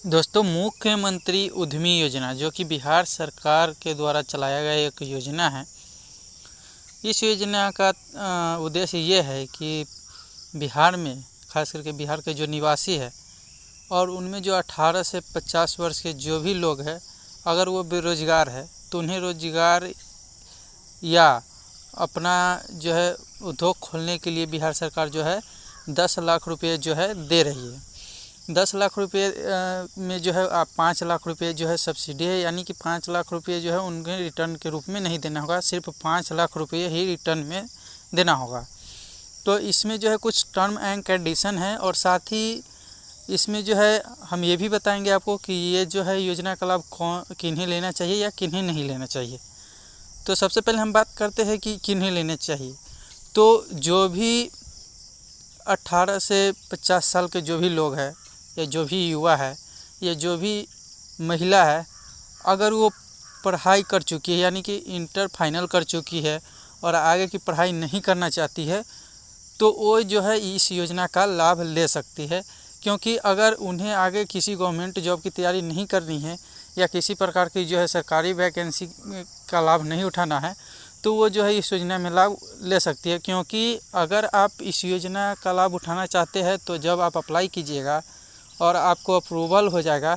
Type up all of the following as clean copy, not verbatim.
दोस्तों, मुख्यमंत्री उद्यमी योजना जो कि बिहार सरकार के द्वारा चलाया गया एक योजना है। इस योजना का उद्देश्य ये है कि बिहार में, खास करके बिहार के जो निवासी है और उनमें जो 18 से 50 वर्ष के जो भी लोग हैं, अगर वो बेरोजगार है तो उन्हें रोजगार या अपना जो है उद्योग खोलने के लिए बिहार सरकार जो है 10 लाख रुपये जो है दे रही है। 10 लाख रुपये में जो है 5 लाख रुपये जो है सब्सिडी है, यानी कि 5 लाख रुपये जो है उनके रिटर्न के रूप में नहीं देना होगा, सिर्फ 5 लाख रुपये ही रिटर्न में देना होगा। तो इसमें जो है कुछ टर्म एंड कंडीशन है और साथ ही इसमें जो है हम ये भी बताएंगे आपको कि ये जो है योजना का लाभ किन्हें लेना चाहिए या किन्हें नहीं लेना चाहिए। तो सबसे पहले हम बात करते हैं कि किन्हें लेना चाहिए। तो जो भी 18 से 50 साल के जो भी लोग हैं या जो भी युवा है या जो भी महिला है, अगर वो पढ़ाई कर चुकी है यानी कि इंटर फाइनल कर चुकी है और आगे की पढ़ाई नहीं करना चाहती है, तो वो जो है इस योजना का लाभ ले सकती है। क्योंकि अगर उन्हें आगे किसी गवर्नमेंट जॉब की तैयारी नहीं करनी है या किसी प्रकार की जो है सरकारी वैकेंसी का लाभ नहीं उठाना है, तो वो जो है इस योजना में लाभ ले सकती है। क्योंकि अगर आप इस योजना का लाभ उठाना चाहते हैं तो जब आप अप्लाई कीजिएगा और आपको अप्रूवल हो जाएगा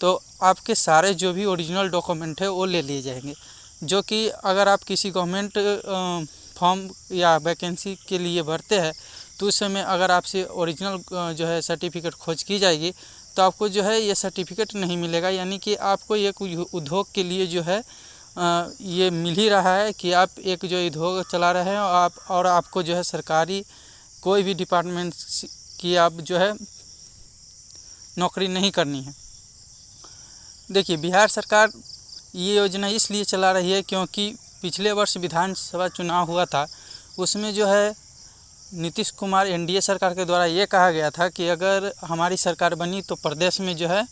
तो आपके सारे जो भी ओरिजिनल डॉक्यूमेंट है वो ले लिए जाएंगे, जो कि अगर आप किसी गवर्नमेंट फॉर्म या वैकेंसी के लिए भरते हैं तो उस समय अगर आपसे ओरिजिनल जो है सर्टिफिकेट खोज की जाएगी तो आपको जो है ये सर्टिफिकेट नहीं मिलेगा। यानी कि आपको एक उद्योग के लिए जो है ये मिल ही रहा है कि आप एक जो उद्योग चला रहे हैं और आपको जो है सरकारी कोई भी डिपार्टमेंट की आप जो है नौकरी नहीं करनी है। देखिए, बिहार सरकार ये योजना इसलिए चला रही है क्योंकि पिछले वर्ष विधानसभा चुनाव हुआ था, उसमें जो है नीतीश कुमार एनडीए सरकार के द्वारा ये कहा गया था कि अगर हमारी सरकार बनी तो प्रदेश में जो है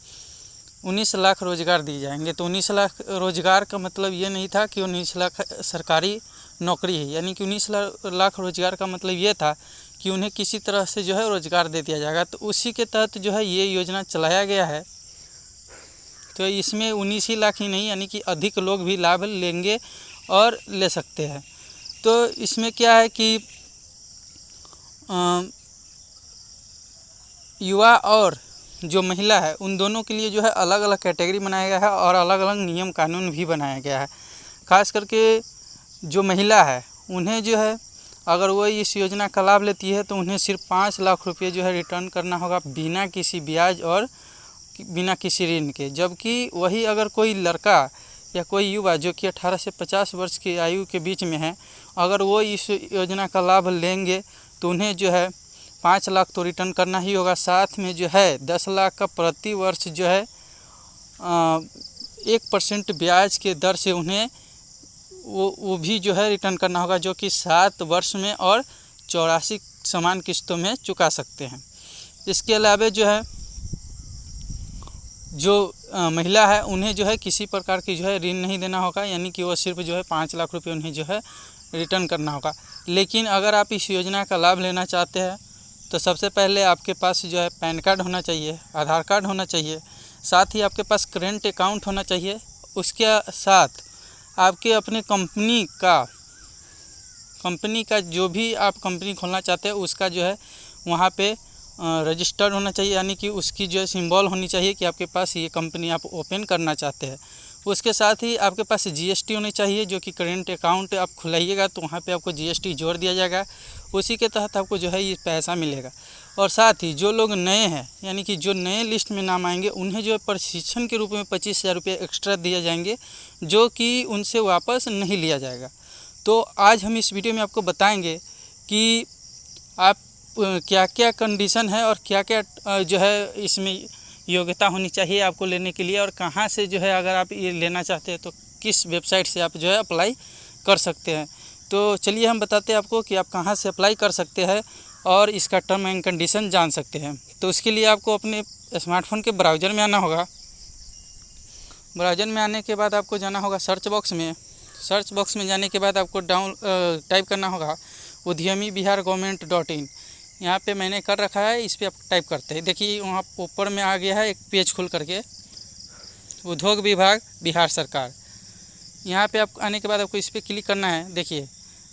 19 लाख रोजगार दिए जाएंगे। तो 19 लाख रोजगार का मतलब ये नहीं था कि 19 लाख सरकारी नौकरी है, यानी कि 19 लाख रोजगार का मतलब ये था कि उन्हें किसी तरह से जो है रोजगार दे दिया जाएगा। तो उसी के तहत जो है ये योजना चलाया गया है। तो इसमें 19 ही लाख ही नहीं, यानी कि अधिक लोग भी लाभ लेंगे और ले सकते हैं। तो इसमें क्या है कि युवा और जो महिला है उन दोनों के लिए जो है अलग अलग कैटेगरी बनाया गया है और अलग अलग नियम कानून भी बनाया गया है। खास करके जो महिला है उन्हें जो है अगर वो इस योजना का लाभ लेती है तो उन्हें सिर्फ 5 लाख रुपये जो है रिटर्न करना होगा बिना किसी ब्याज और बिना किसी ऋण के। जबकि वही अगर कोई लड़का या कोई युवा जो कि 18 से 50 वर्ष की आयु के बीच में है, अगर वो इस योजना का लाभ लेंगे तो उन्हें जो है 5 लाख तो रिटर्न करना ही होगा, साथ में जो है 10 लाख का प्रति वर्ष जो है 1% ब्याज के दर से उन्हें वो भी जो है रिटर्न करना होगा, जो कि 7 वर्ष में और 84 समान किस्तों में चुका सकते हैं। इसके अलावा जो है जो महिला है उन्हें जो है किसी प्रकार की जो है ऋण नहीं देना होगा, यानी कि वो सिर्फ जो है 5 लाख रुपये उन्हें जो है रिटर्न करना होगा। लेकिन अगर आप इस योजना का लाभ लेना चाहते हैं तो सबसे पहले आपके पास जो है पैन कार्ड होना चाहिए, आधार कार्ड होना चाहिए, साथ ही आपके पास करेंट अकाउंट होना चाहिए। उसके साथ आपके अपने कंपनी का जो भी आप कंपनी खोलना चाहते हैं उसका जो है वहाँ पे रजिस्टर्ड होना चाहिए, यानी कि उसकी जो है सिंबल होनी चाहिए कि आपके पास ये कंपनी आप ओपन करना चाहते हैं। उसके साथ ही आपके पास जीएसटी होनी चाहिए, जो कि करेंट अकाउंट आप खुलाइएगा तो वहाँ पे आपको जीएसटी जोड़ दिया जाएगा, उसी के तहत आपको जो है ये पैसा मिलेगा। और साथ ही जो लोग नए हैं, यानी कि जो नए लिस्ट में नाम आएंगे, उन्हें जो है प्रशिक्षण के रूप में 25,000 रुपये एक्स्ट्रा दिए जाएंगे, जो कि उनसे वापस नहीं लिया जाएगा। तो आज हम इस वीडियो में आपको बताएंगे कि आप क्या क्या कंडीशन है और क्या क्या जो है इसमें योग्यता होनी चाहिए आपको लेने के लिए, और कहाँ से जो है अगर आप ये लेना चाहते हैं तो किस वेबसाइट से आप जो है अप्लाई कर सकते हैं। तो चलिए हम बताते हैं आपको कि आप कहाँ से अप्लाई कर सकते हैं और इसका टर्म एंड कंडीशन जान सकते हैं। तो उसके लिए आपको अपने स्मार्टफोन के ब्राउज़र में आना होगा। ब्राउज़र में आने के बाद आपको जाना होगा सर्च बॉक्स में। सर्च बॉक्स में जाने के बाद आपको टाइप करना होगा udyamibihargovernment.in। यहाँ पे मैंने कर रखा है, इस पर आप टाइप करते हैं। देखिए वहाँ ऊपर में आ गया है एक पेज खुल करके, उद्योग विभाग बिहार सरकार। यहाँ पे आप आने के बाद आपको इस पर क्लिक करना है। देखिए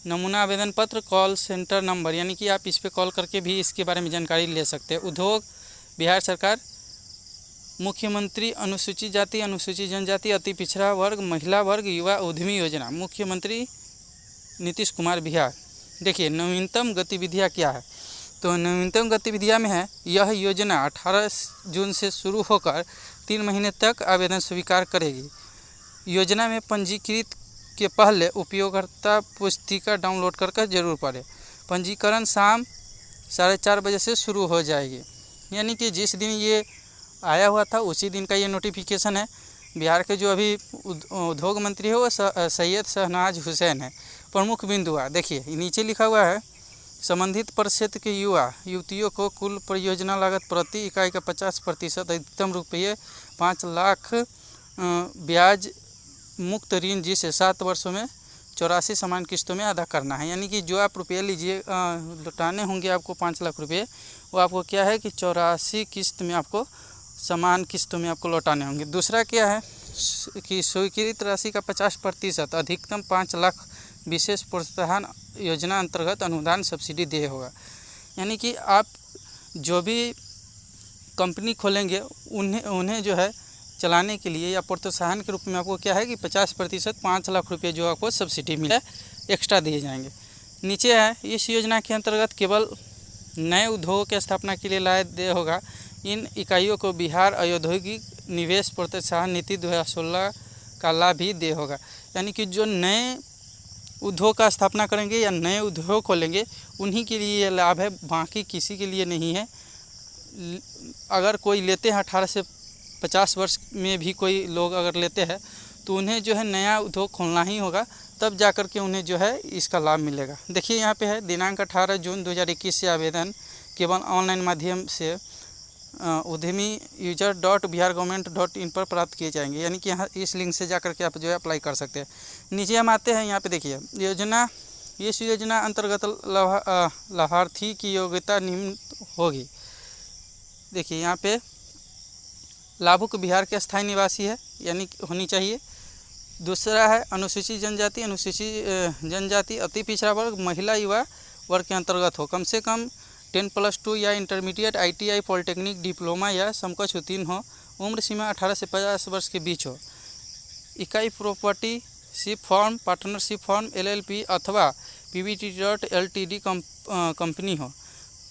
नमूना आवेदन पत्र, कॉल सेंटर नंबर, यानी कि आप इस पर कॉल करके भी इसके बारे में जानकारी ले सकते हैं। उद्योग बिहार सरकार, मुख्यमंत्री अनुसूचित जाति अनुसूचित जनजाति अति पिछड़ा वर्ग महिला वर्ग युवा उद्यमी योजना, मुख्यमंत्री नीतीश कुमार बिहार। देखिए नवीनतम गतिविधियाँ क्या है, तो नवीनतम गतिविधियाँ में है यह योजना 18 जून से शुरू होकर 3 महीने तक आवेदन स्वीकार करेगी। योजना में पंजीकृत के पहले उपयोगकर्ता पुस्तिका डाउनलोड कर जरूर पढ़ें। पंजीकरण शाम 4:30 बजे से शुरू हो जाएगी, यानी कि जिस दिन ये आया हुआ था उसी दिन का ये नोटिफिकेशन है। बिहार के जो अभी उद्योग मंत्री है वो सैयद शहनाज हुसैन है। प्रमुख बिंदु देखिए नीचे लिखा हुआ है, संबंधित परिक्षेत्र के युवा युवतियों को कुल परियोजना लागत प्रति इकाई का 50% अधिकतम रुपये 5 लाख ब्याज मुक्त ऋण जिसे 7 वर्षों में 84 समान किस्तों में अदा करना है। यानी कि जो आप रुपये लीजिए लौटाने होंगे आपको 5 लाख रुपये, वो आपको क्या है कि 84 किस्त में आपको समान किस्तों में आपको लौटाने होंगे। दूसरा क्या है कि स्वीकृत राशि का 50% अधिकतम 5 लाख विशेष प्रोत्साहन योजना अंतर्गत अनुदान सब्सिडी दे होगा। यानी कि आप जो भी कंपनी खोलेंगे उन्हें जो है चलाने के लिए या प्रोत्साहन के रूप में आपको क्या है कि 50% 5 लाख रुपये जो आपको सब्सिडी मिले एक्स्ट्रा दिए जाएंगे। नीचे है इस योजना के अंतर्गत केवल नए उद्योगों की स्थापना के लिए लाभ दे होगा। इन इकाइयों को बिहार औद्योगिक निवेश प्रोत्साहन नीति 2016 का लाभ भी दे होगा। यानी कि जो नए उद्योग का स्थापना करेंगे या नए उद्योग खोलेंगे उन्हीं के लिए ये लाभ है, बाकी किसी के लिए नहीं है। अगर कोई लेते हैं 18 से 50 वर्ष में भी कोई लोग अगर लेते हैं तो उन्हें जो है नया उद्योग खोलना ही होगा, तब जा कर के उन्हें जो है इसका लाभ मिलेगा। देखिए यहाँ पे है दिनांक 18 जून 2021 से आवेदन केवल ऑनलाइन माध्यम से उद्यमी user.bihargovernment.in पर प्राप्त किए जाएंगे। यानी कि यहाँ इस लिंक से जाकर के आप जो है अप्लाई कर सकते हैं। नीचे हम आते हैं, यहाँ पे देखिए इस योजना अंतर्गत लाभार्थी की योग्यता निम्न होगी। देखिए यहाँ पे लाभुक बिहार के स्थायी निवासी है यानी होनी चाहिए। दूसरा है अनुसूचित जनजाति अति पिछड़ा वर्ग महिला युवा वर्ग के अंतर्गत हो, कम से कम 10+2 या इंटरमीडिएट ITI पॉलिटेक्निक डिप्लोमा या समकक्ष उत्तीर्ण हो, उम्र सीमा 18 से 50 वर्ष के बीच हो, इकाई property ship form partnership form LLP अथवा PVT.LTD कंपनी हो,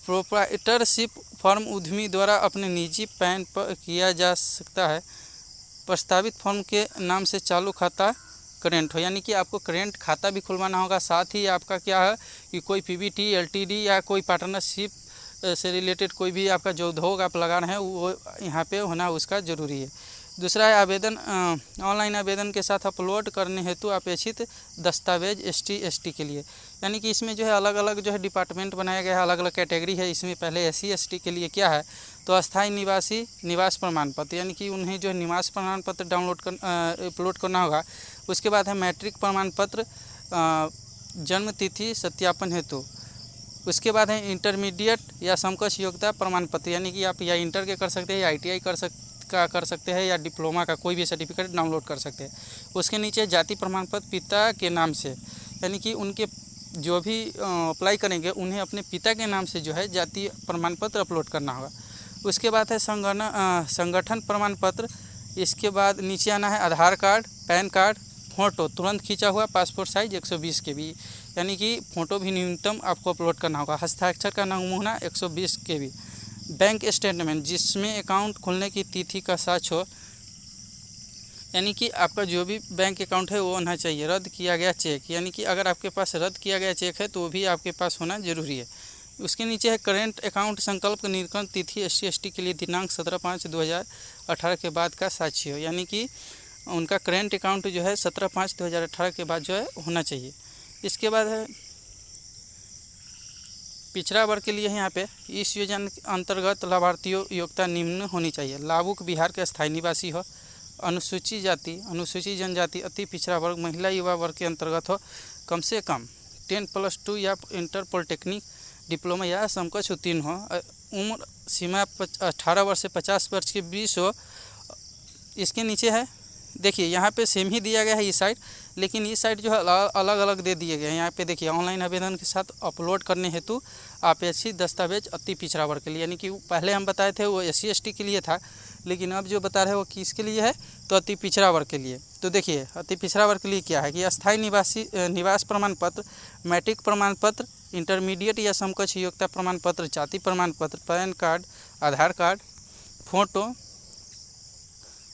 प्रोप्राइटरशिप फॉर्म उद्यमी द्वारा अपने निजी पैन पर किया जा सकता है, प्रस्तावित फॉर्म के नाम से चालू खाता करेंट हो। यानी कि आपको करेंट खाता भी खुलवाना होगा, साथ ही आपका क्या है कि कोई PVT LTD या कोई पार्टनरशिप से रिलेटेड कोई भी आपका जो उद्योग आप लगा रहे हैं वो यहाँ पे होना उसका ज़रूरी है। दूसरा है आवेदन ऑनलाइन आवेदन के साथ अपलोड करने हेतु अपेक्षित दस्तावेज ST के लिए। यानी कि इसमें जो है अलग अलग जो है डिपार्टमेंट बनाया गया है, अलग अलग कैटेगरी है। इसमें पहले SC ST के लिए क्या है तो अस्थायी निवासी निवास प्रमाण पत्र, यानी कि उन्हें जो है निवास प्रमाण पत्र अपलोड करना होगा। उसके बाद है मैट्रिक प्रमाण पत्र जन्म तिथि सत्यापन हेतु। उसके बाद है इंटरमीडिएट या समकक्ष योग्यता प्रमाण पत्र, यानी कि आप या इंटर के कर सकते हैं या ITI कर सकते हैं या डिप्लोमा का कोई भी सर्टिफिकेट डाउनलोड कर सकते हैं। उसके नीचे जाति प्रमाण पत्र पिता के नाम से, यानी कि उनके जो भी अप्लाई करेंगे उन्हें अपने पिता के नाम से जो है जाति प्रमाण पत्र अपलोड करना होगा। उसके बाद है संगठन प्रमाण पत्र। इसके बाद नीचे आना है आधार कार्ड, पैन कार्ड, फ़ोटो तुरंत खींचा हुआ, पासपोर्ट साइज 120 KB, यानी कि फ़ोटो भी न्यूनतम आपको अपलोड करना होगा। हस्ताक्षर का नमूना 120 KB, बैंक स्टेटमेंट जिसमें अकाउंट खुलने की तिथि का साक्ष्य हो, यानी कि आपका जो भी बैंक अकाउंट है वो होना चाहिए। रद्द किया गया चेक, यानी कि अगर आपके पास रद्द किया गया चेक है तो वो भी आपके पास होना जरूरी है। उसके नीचे है करेंट अकाउंट संकल्प निरीक्षण तिथि SC ST के लिए दिनांक 17/5/2018 के बाद का साक्ष्य हो, यानी कि उनका करेंट अकाउंट जो है 17/5/2018 के बाद जो है होना चाहिए। इसके बाद है पिछड़ा वर्ग के लिए यहाँ पे इस योजना के अंतर्गत लाभार्थियों योग्यता निम्न होनी चाहिए। लाभुक बिहार के स्थायी निवासी हो, अनुसूचित जाति अनुसूचित जनजाति अति पिछड़ा वर्ग महिला युवा वर्ग के अंतर्गत हो, कम से कम 10+2 या इंटर पॉलिटेक्निक डिप्लोमा या समकक्ष उत्तीर्ण हो, उम्र सीमा 18 वर्ष से 50 वर्ष के बीच हो। इसके नीचे है, देखिए यहाँ पे सेम ही दिया गया है इस साइड, लेकिन इस साइड जो है अलग अलग दे दिए गए हैं। यहाँ पे देखिए ऑनलाइन आवेदन के साथ अपलोड करने हेतु अपेक्षित दस्तावेज अति पिछड़ा वर्ग के लिए, यानी कि पहले हम बताए थे वो SC ST के लिए था, लेकिन अब जो बता रहे हैं वो किसके लिए है, तो अति पिछड़ा वर्ग के लिए। तो देखिए अति पिछड़ा वर्ग के लिए क्या है कि अस्थायी निवास प्रमाण पत्र, मैट्रिक प्रमाण पत्र, इंटरमीडिएट या समकक्ष योग्यता प्रमाण पत्र, जाति प्रमाण पत्र, पैन कार्ड, आधार कार्ड, फोटो,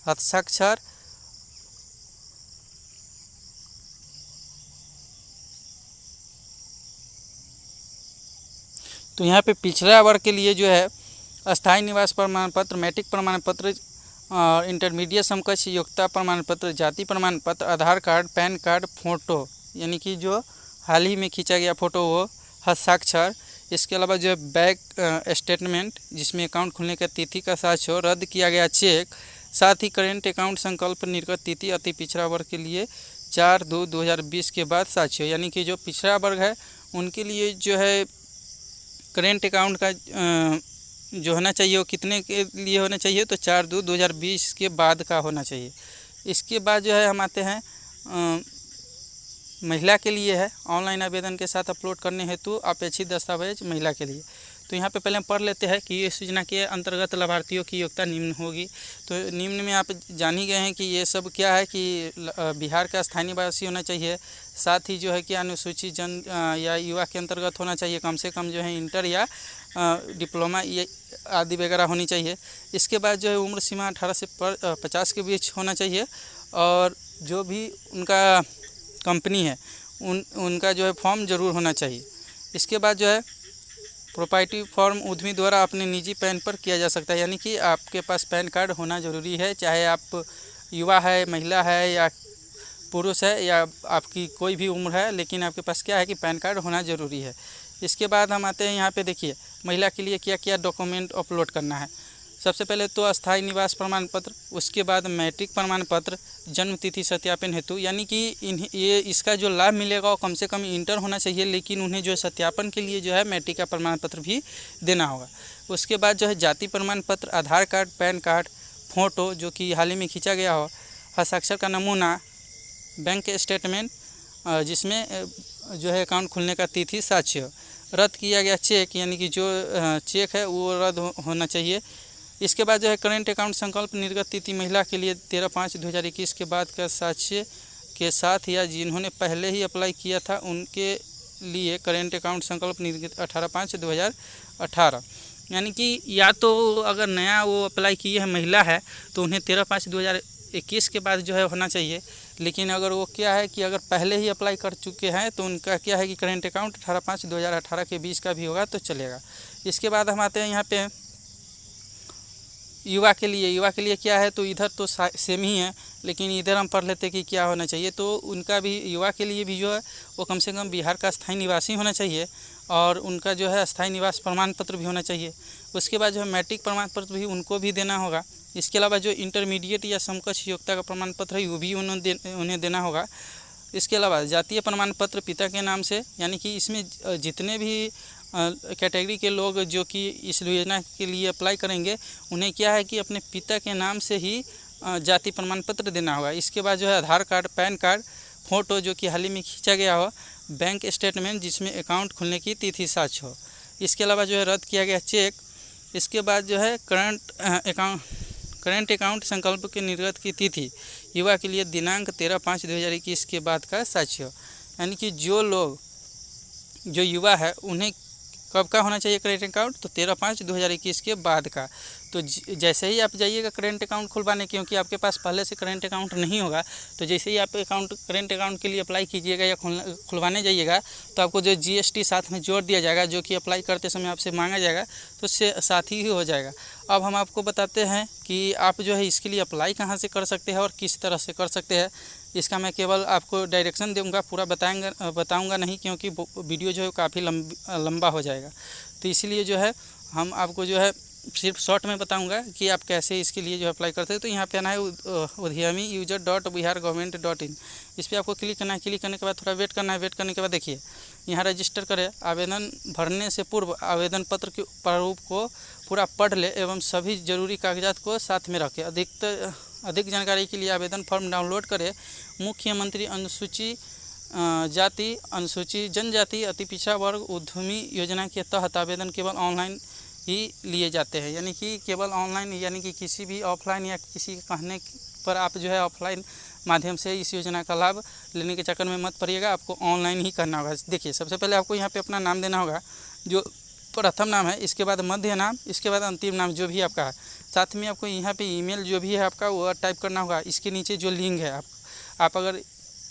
हस्ताक्षर, तो यहाँ पे पिछड़ा वर्ग के लिए जो है अस्थायी निवास प्रमाण पत्र, मैट्रिक प्रमाण पत्र, इंटरमीडिएट समकक्ष योग्यता प्रमाण पत्र, जाति प्रमाण पत्र, आधार कार्ड, पैन कार्ड, फोटो, यानी कि जो हाल ही में खींचा गया फोटो वो, हस्ताक्षर। इसके अलावा जो है बैंक स्टेटमेंट जिसमें अकाउंट खुलने का तिथि का साक्ष्य हो, रद्द किया गया चेक, साथ ही करेंट अकाउंट संकल्प निर्गत तिथि अति पिछड़ा वर्ग के लिए 4/2/2020 के बाद साक्ष्य, यानी कि जो पिछड़ा वर्ग है उनके लिए जो है करेंट अकाउंट का जो होना चाहिए वो कितने के लिए होना चाहिए, तो 4/2/2020 के बाद का होना चाहिए। इसके बाद जो है हम आते हैं महिला के लिए है, ऑनलाइन आवेदन के साथ अपलोड करने हेतु अपेक्षित दस्तावेज महिला के लिए। तो यहाँ पे पहले हम पढ़ लेते हैं कि इस योजना के अंतर्गत लाभार्थियों की योग्यता निम्न होगी। तो निम्न में आप जान ही गए हैं कि ये सब क्या है कि बिहार का स्थायी निवासी होना चाहिए, साथ ही जो है कि अनुसूचित जन या युवा के अंतर्गत होना चाहिए, कम से कम जो है इंटर या डिप्लोमा ये आदि वगैरह होनी चाहिए। इसके बाद जो है उम्र सीमा 18 से 50 के बीच होना चाहिए, और जो भी उनका कंपनी है उनका जो है फॉर्म जरूर होना चाहिए। इसके बाद जो है प्रोप्राइटरी फॉर्म उद्यमी द्वारा अपने निजी पैन पर किया जा सकता है, यानी कि आपके पास पैन कार्ड होना ज़रूरी है, चाहे आप युवा है, महिला है या पुरुष है या आपकी कोई भी उम्र है, लेकिन आपके पास क्या है कि पैन कार्ड होना ज़रूरी है। इसके बाद हम आते हैं यहाँ पे, देखिए महिला के लिए क्या क्या डॉक्यूमेंट अपलोड करना है। सबसे पहले तो अस्थायी निवास प्रमाण पत्र, उसके बाद मैट्रिक प्रमाण पत्र, जन्म तिथि सत्यापन हेतु, यानी कि ये इसका जो लाभ मिलेगा वो कम से कम इंटर होना चाहिए, लेकिन उन्हें जो सत्यापन के लिए जो है मैट्रिक का प्रमाण पत्र भी देना होगा। उसके बाद जो है जाति प्रमाण पत्र, आधार कार्ड, पैन कार्ड, फ़ोटो जो कि हाल ही में खींचा गया हो, हस्ताक्षर का नमूना, बैंक स्टेटमेंट जिसमें जो है अकाउंट खुलने का तिथि साक्ष्य, रद्द किया गया चेक, यानी कि जो चेक है वो रद्द होना चाहिए। इसके बाद जो है करेंट अकाउंट संकल्प निर्गत तिथि महिला के लिए 13/5/2021 के बाद का साक्ष्य के साथ, या जिन्होंने पहले ही अप्लाई किया था उनके लिए करेंट अकाउंट संकल्प निर्गत 18/5/2018, यानी कि या तो अगर नया वो अप्लाई किए है महिला है तो उन्हें 13/5/2021 के बाद जो है होना चाहिए, लेकिन अगर वो क्या है कि अगर पहले ही अप्लाई कर चुके हैं तो उनका क्या है कि करेंट अकाउंट 18/5/2018 के बीच का भी होगा तो चलेगा। इसके बाद हम आते हैं यहाँ पे युवा के लिए। युवा के लिए क्या है, तो इधर तो सेम ही है, लेकिन इधर हम पढ़ लेते कि क्या होना चाहिए। तो उनका भी, युवा के लिए भी जो है वो कम से कम बिहार का स्थायी निवासी होना चाहिए, और उनका जो है स्थायी निवास प्रमाण पत्र भी होना चाहिए। उसके बाद जो है मैट्रिक प्रमाण पत्र भी उनको भी देना होगा। इसके अलावा जो इंटरमीडिएट या समकक्ष योग्यता का प्रमाण पत्र है वो भी उन्हें देना होगा। इसके अलावा जातीय प्रमाण पत्र पिता के नाम से, यानी कि इसमें जितने भी कैटेगरी के लोग जो कि इस योजना के लिए अप्लाई करेंगे उन्हें क्या है कि अपने पिता के नाम से ही जाति प्रमाण पत्र देना होगा। इसके बाद जो है आधार कार्ड, पैन कार्ड, फ़ोटो जो कि हाल ही में खींचा गया हो, बैंक स्टेटमेंट जिसमें अकाउंट खुलने की तिथि साक्ष्य हो। इसके अलावा जो है रद्द किया गया चेक। इसके बाद जो है करेंट अकाउंट संकल्प के निर्गत की तिथि युवा के लिए दिनांक 13/5/2021 के बाद का साक्ष्य, यानी कि जो युवा है उन्हें कब का होना चाहिए करेंट अकाउंट, तो 13/5/2021 के बाद का। तो जैसे ही आप जाइएगा करेंट अकाउंट खुलवाने, क्योंकि आपके पास पहले से करेंट अकाउंट नहीं होगा, तो जैसे ही आप करेंट अकाउंट के लिए अप्लाई कीजिएगा या खुलवाने जाइएगा तो आपको जो GST साथ में जोड़ दिया जाएगा, जो कि अप्लाई करते समय आपसे मांगा जाएगा, तो उससे साथ ही हो जाएगा। अब हम आपको बताते हैं कि आप जो है इसके लिए अप्लाई कहाँ से कर सकते हैं और किस तरह से कर सकते हैं। इसका मैं केवल आपको डायरेक्शन दूंगा, पूरा बताऊंगा नहीं, क्योंकि वीडियो जो है काफ़ी लंबा हो जाएगा। तो इसीलिए जो है हम आपको जो है सिर्फ शॉर्ट में बताऊंगा कि आप कैसे इसके लिए जो अप्लाई करते हैं। तो यहाँ पे आना है udhyami-user.bihar-government.in, इस पर आपको क्लिक करना है। क्लिक करने के बाद थोड़ा वेट करना है। वेट करने के बाद देखिए यहाँ रजिस्टर करें। आवेदन भरने से पूर्व आवेदन पत्र के प्रारूप को पूरा पढ़ ले एवं सभी जरूरी कागजात को साथ में रखें। अधिक जानकारी के लिए आवेदन फॉर्म डाउनलोड करें। मुख्यमंत्री अनुसूची जाति, अनुसूचित जनजाति, अति पिछड़ा वर्ग उद्यमी योजना के तहत आवेदन केवल ऑनलाइन ही लिए जाते हैं, यानी कि केवल ऑनलाइन, यानी कि किसी भी ऑफलाइन या किसी के कहने पर आप जो है ऑफलाइन माध्यम से इस योजना का लाभ लेने के चक्कर में मत पड़िएगा। आपको ऑनलाइन ही करना होगा। देखिए सबसे पहले आपको यहाँ पे अपना नाम देना होगा, जो प्रथम नाम है, इसके बाद मध्य नाम, इसके बाद अंतिम नाम जो भी आपका है। साथ में आपको यहाँ पे ईमेल जो भी है आपका वो टाइप करना होगा। इसके नीचे जो लिंक है आप अगर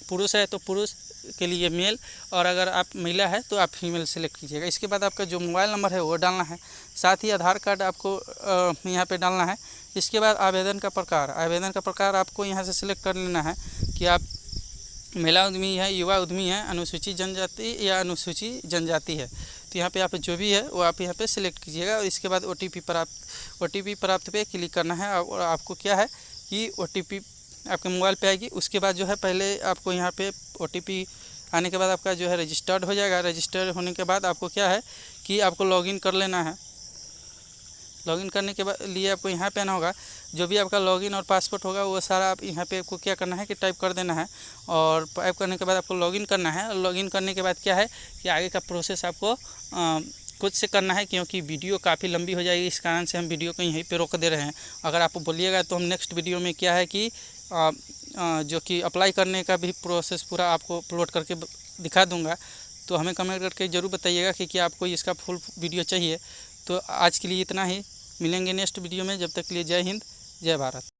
पुरुष है तो पुरुष के लिए मेल, और अगर आप महिला है तो आप फीमेल सेलेक्ट कीजिएगा। इसके बाद आपका जो मोबाइल नंबर है वो डालना है। साथ ही आधार कार्ड आपको यहाँ पे डालना है। इसके बाद आवेदन का प्रकार आपको यहाँ से सिलेक्ट कर लेना है कि आप महिला उद्यमी है, युवा उद्यमी है, अनुसूचित जनजाति या अनुसूचित जनजाति है। तो यहाँ पे आप जो भी है वो आप यहाँ पे सिलेक्ट कीजिएगा। और इसके बाद OTP प्राप्त पे क्लिक करना है। और आपको क्या है कि OTP आपके मोबाइल पे आएगी। उसके बाद जो है पहले आपको यहाँ पे OTP आने के बाद आपका जो है रजिस्टर्ड हो जाएगा। रजिस्टर होने के बाद आपको क्या है कि आपको लॉगिन कर लेना है। लॉगिन करने के बाद लिए आपको यहाँ पे आना होगा। जो भी आपका लॉगिन और पासवर्ड होगा वो सारा आप यहाँ पे आपको क्या करना है कि टाइप कर देना है। और टाइप करने के बाद आपको लॉगिन करना है। लॉगिन करने के बाद क्या है कि आगे का प्रोसेस आपको खुद से करना है, क्योंकि वीडियो काफ़ी लंबी हो जाएगी। इस कारण से हम वीडियो को यहीं पे रोक दे रहे हैं। अगर आप बोलिएगा तो हम नेक्स्ट वीडियो में क्या है कि जो कि अप्लाई करने का भी प्रोसेस पूरा आपको अपलोड करके दिखा दूंगा। तो हमें कमेंट करके ज़रूर बताइएगा कि क्या आपको इसका फुल वीडियो चाहिए। तो आज के लिए इतना ही, मिलेंगे नेक्स्ट वीडियो में। जब तक के लिए जय हिंद, जय भारत।